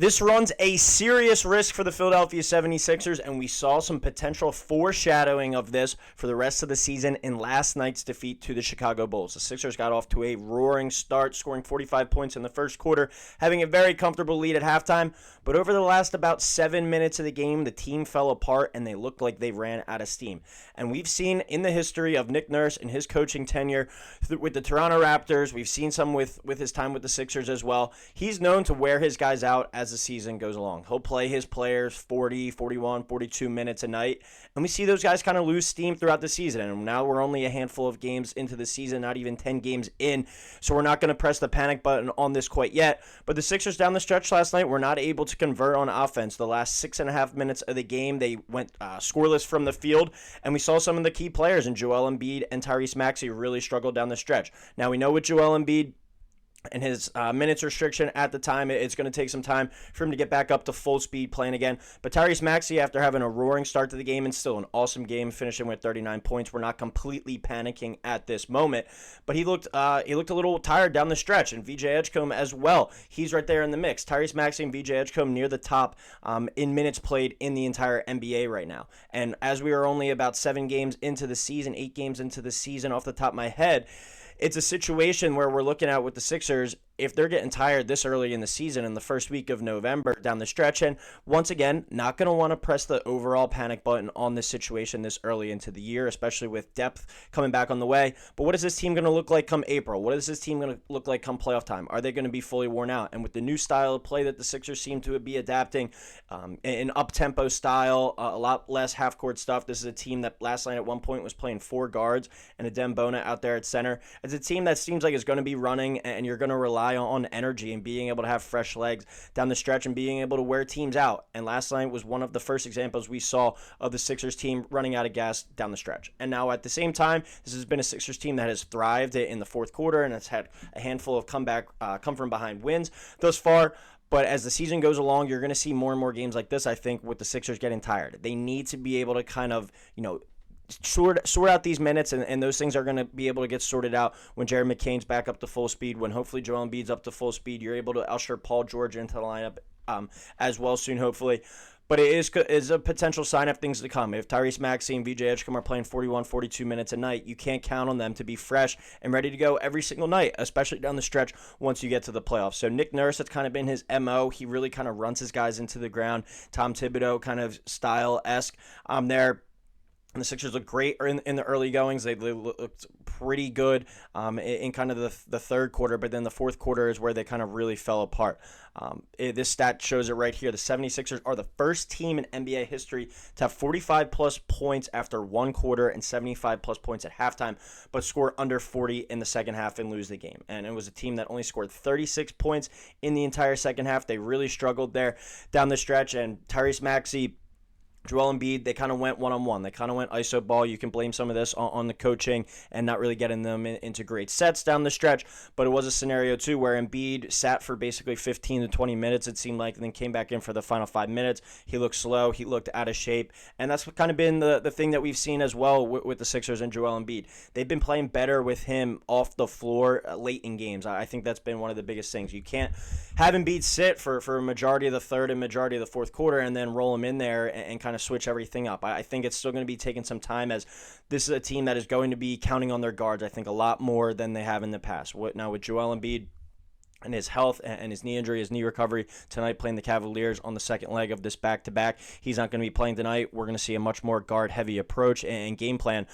This runs a serious risk for the Philadelphia 76ers, and we saw some potential foreshadowing of this for the rest of the season in last night's defeat to the Chicago Bulls. The Sixers got off to a roaring start, scoring 45 points in the first quarter, having a very comfortable lead at halftime, but over the last about 7 minutes of the game, the team fell apart and they looked like they ran out of steam. And we've seen in the history of Nick Nurse and his coaching tenure with the Toronto Raptors, we've seen some with his time with the Sixers as well. He's known to wear his guys out as the season goes along. He'll play his players 40, 41, 42 minutes a night, and we see those guys kind of lose steam throughout the season. And now we're only a handful of games into the season, not even 10 games in, so we're not going to press the panic button on this quite yet. But the Sixers down the stretch last night were not able to convert on offense. The last 6.5 minutes of the game, they went scoreless from the field, and we saw some of the key players in Joel Embiid and Tyrese Maxey really struggle down the stretch. Now we know with Joel Embiid and his minutes restriction at the time, it's going to take some time for him to get back up to full speed playing again. But Tyrese Maxey, after having a roaring start to the game and still an awesome game, finishing with 39 points, we're not completely panicking at this moment. But he looked a little tired down the stretch, and VJ Edgecombe as well. He's right there in the mix. Tyrese Maxey and VJ Edgecombe near the top in minutes played in the entire NBA right now. And as we are only about 7 games into the season, 8 games into the season off the top of my head, it's a situation where we're looking at with the Sixers, if they're getting tired this early in the season in the first week of November down the stretch, and once again, not going to want to press the overall panic button on this situation this early into the year, especially with depth coming back on the way. But what is this team going to look like come April? What is this team going to look like come playoff time? Are they going to be fully worn out? And with the new style of play that the Sixers seem to be adapting, an up-tempo style, a lot less half-court stuff. This is a team that last night at one point was playing 4 guards and a Dembona out there at center. It's a team that seems like it's going to be running, and you're going to rely on energy and being able to have fresh legs down the stretch and being able to wear teams out. And last night was one of the first examples we saw of the Sixers team running out of gas down the stretch. And now at the same time, this has been a Sixers team that has thrived in the fourth quarter and has had a handful of come from behind wins thus far. But as the season goes along, you're going to see more and more games like this, I think, with the Sixers getting tired. They need to be able to kind of, sort out these minutes, and those things are going to be able to get sorted out when Jared McCain's back up to full speed, when hopefully Joel Embiid's up to full speed. You're able to usher Paul George into the lineup as well soon, hopefully. But it is a potential sign of things to come. If Tyrese Maxey and VJ Edgecombe are playing 41, 42 minutes a night, you can't count on them to be fresh and ready to go every single night, especially down the stretch once you get to the playoffs. So Nick Nurse, that's kind of been his MO. He really kind of runs his guys into the ground. Tom Thibodeau kind of style-esque there. And the Sixers look great in the early goings. They looked pretty good in kind of the third quarter, but then the fourth quarter is where they kind of really fell apart. This stat shows it right here. The 76ers are the first team in NBA history to have 45-plus points after one quarter and 75-plus points at halftime, but score under 40 in the second half and lose the game. And it was a team that only scored 36 points in the entire second half. They really struggled there down the stretch, and Tyrese Maxey, Joel Embiid, they kind of went one-on-one. They kind of went iso ball. You can blame some of this on the coaching and not really getting them into great sets down the stretch. But it was a scenario, too, where Embiid sat for basically 15 to 20 minutes, it seemed like, and then came back in for the final 5 minutes. He looked slow. He looked out of shape. And that's kind of been the thing that we've seen as well with the Sixers and Joel Embiid. They've been playing better with him off the floor late in games. I think that's been one of the biggest things. You can't have Embiid sit for a majority of the third and majority of the fourth quarter and then roll him in there and kind of switch everything up. I think it's still going to be taking some time, as this is a team that is going to be counting on their guards, I think, a lot more than they have in the past. Now with Joel Embiid and his health and his knee injury, his knee recovery tonight, playing the Cavaliers on the second leg of this back-to-back, he's not going to be playing tonight. We're going to see a much more guard-heavy approach and game plan.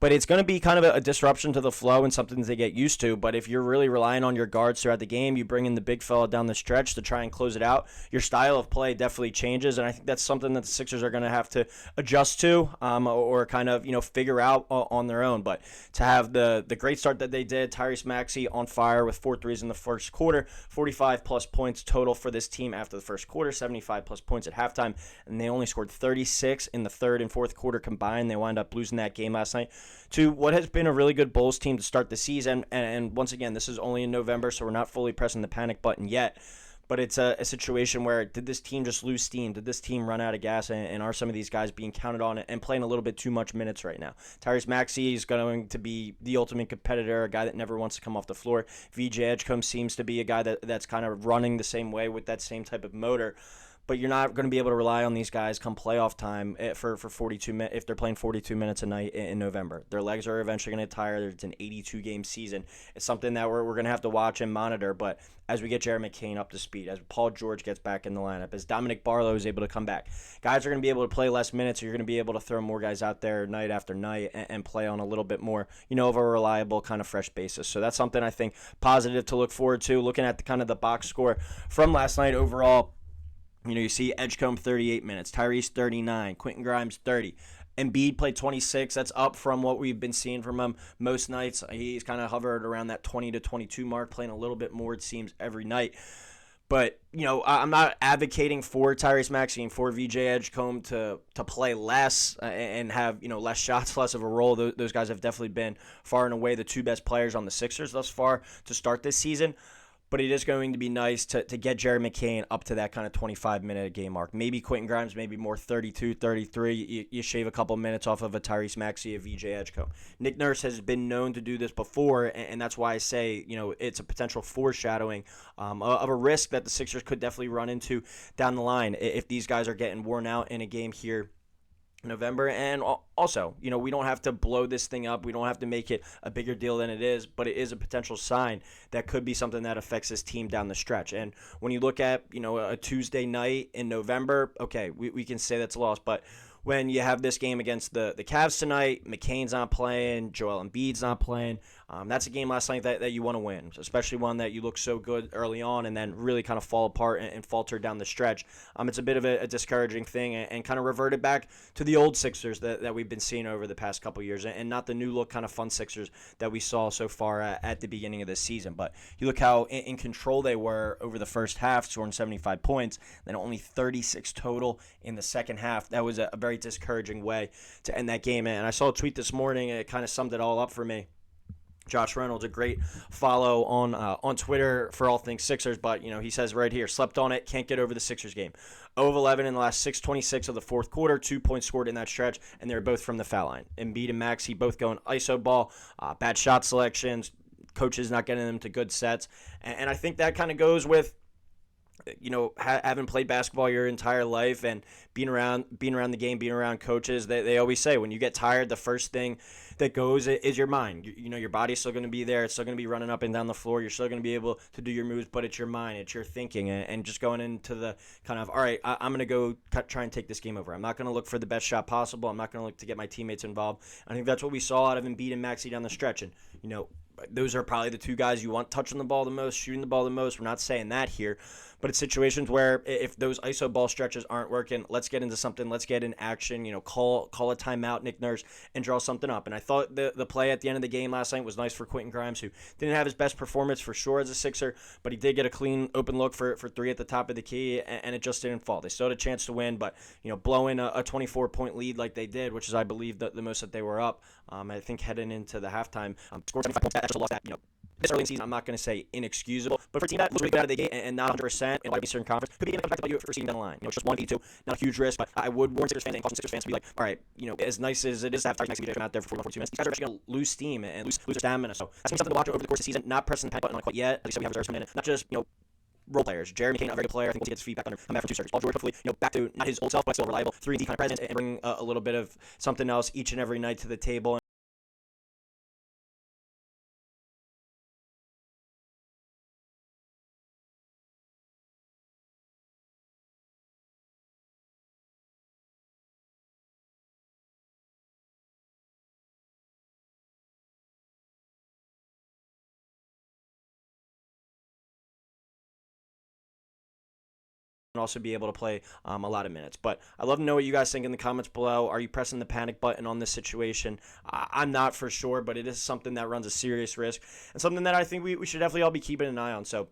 But it's going to be kind of a disruption to the flow and something they get used to. But if you're really relying on your guards throughout the game, you bring in the big fella down the stretch to try and close it out, your style of play definitely changes. And I think that's something that the Sixers are going to have to adjust to or kind of, figure out on their own. But to have the great start that they did, Tyrese Maxey on fire with 4 threes in the first quarter, 45-plus points total for this team after the first quarter, 75-plus points at halftime. And they only scored 36 in the third and fourth quarter combined. They wound up losing that game last night to what has been a really good Bulls team to start the season. And once again, this is only in November, so we're not fully pressing the panic button yet. But it's a situation where, did this team just lose steam? Did this team run out of gas? And are some of these guys being counted on and playing a little bit too much minutes right now? Tyrese Maxey is going to be the ultimate competitor, a guy that never wants to come off the floor. VJ Edgecombe seems to be a guy that's kind of running the same way with that same type of motor. But you're not going to be able to rely on these guys come playoff time for 42 minutes if they're playing 42 minutes a night in November. Their legs are eventually going to tire. It's an 82-game season. It's something that we're going to have to watch and monitor. But as we get Jared McCain up to speed, as Paul George gets back in the lineup, as Dominic Barlow is able to come back, guys are going to be able to play less minutes. Or you're going to be able to throw more guys out there night after night and play on a little bit more, of a reliable kind of fresh basis. So that's something I think positive to look forward to. Looking at the kind of the box score from last night overall. You see Edgecombe 38 minutes, Tyrese 39, Quentin Grimes 30. Embiid played 26. That's up from what we've been seeing from him most nights. He's kind of hovered around that 20 to 22 mark, playing a little bit more, it seems, every night. But, I'm not advocating for Tyrese Maxey and for VJ Edgecombe to play less and have, less shots, less of a role. Those guys have definitely been far and away the two best players on the Sixers thus far to start this season. But it is going to be nice to get Jared McCain up to that kind of 25-minute game mark. Maybe Quentin Grimes, maybe more 32, 33. You shave a couple minutes off of a Tyrese Maxey, a VJ Edgecombe. Nick Nurse has been known to do this before, and that's why I say, it's a potential foreshadowing of a risk that the Sixers could definitely run into down the line if these guys are getting worn out in a game here November. And also, we don't have to blow this thing up. We don't have to make it a bigger deal than it is, but it is a potential sign that could be something that affects this team down the stretch. And when you look at, a Tuesday night in November, okay, we can say that's a loss, but when you have this game against the Cavs tonight, McCain's not playing, Joel Embiid's not playing. That's a game last night that you want to win, especially one that you look so good early on and then really kind of fall apart and falter down the stretch. It's a bit of a discouraging thing and kind of reverted back to the old Sixers that we've been seeing over the past couple years and not the new look kind of fun Sixers that we saw so far at the beginning of this season. But you look how in control they were over the first half, scoring 75 points, then only 36 total in the second half. That was a very discouraging way to end that game. And I saw a tweet this morning, and it kind of summed it all up for me. Josh Reynolds, a great follow on Twitter for all things Sixers, but he says right here, slept on it, can't get over the Sixers game. 0 of 11 in the last 6:26 of the fourth quarter, 2 points scored in that stretch, and they're both from the foul line. Embiid and Maxey both going iso ball, bad shot selections, coaches not getting them to good sets, and I think that kind of goes with having played basketball your entire life and being around the game, being around coaches. They always say when you get tired, the first thing that goes is your mind. Your body's still going to be there. It's still going to be running up and down the floor. You're still going to be able to do your moves, but it's your mind. It's your thinking and just going into the kind of, all right, I'm going to go try and take this game over. I'm not going to look for the best shot possible. I'm not going to look to get my teammates involved. I think that's what we saw out of Embiid and Maxey down the stretch. And, those are probably the two guys you want touching the ball the most, shooting the ball the most. We're not saying that here. But it's situations where if those iso ball stretches aren't working, let's get into something. Let's get in action. Call a timeout, Nick Nurse, and draw something up. And I thought the play at the end of the game last night was nice for Quentin Grimes, who didn't have his best performance for sure as a Sixer, but he did get a clean open look for three at the top of the key, and it just didn't fall. They still had a chance to win, but blowing a 24-point lead like they did, which is I believe the most that they were up. I think heading into the halftime, scored 75 points. That's a loss that this early in the season, I'm not going to say inexcusable, but for a team that was really good out of the gate and not 100% in a lot of Eastern Conference, could be an impact about for seeing down the line. It's just 1v2, not a huge risk, but I would warn Sixers fans and caution Sixers fans to be like, all right, as nice as it is to have Tyrese Maxey come out there for 42 minutes, these guys are actually going to lose steam and lose their stamina. So that's going to be something to watch over the course of the season. Not pressing the panic button on quite yet. As we said, we have reserves coming in, not just role players. Jeremy McCain, a very good player. I think we'll see his feet back under him after 2 starters. Paul George, hopefully, back to not his old self, but still reliable 3D kind of presence and bring a little bit of something else each and every night to the table. And also be able to play a lot of minutes. But I'd love to know what you guys think in the comments below. Are you pressing the panic button on this situation? I'm not for sure, but it is something that runs a serious risk and something that I think we should definitely all be keeping an eye on. So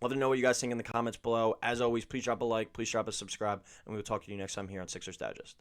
love to know what you guys think in the comments below. As always, please drop a like, please drop a subscribe, and we will talk to you next time here on Sixers Digest.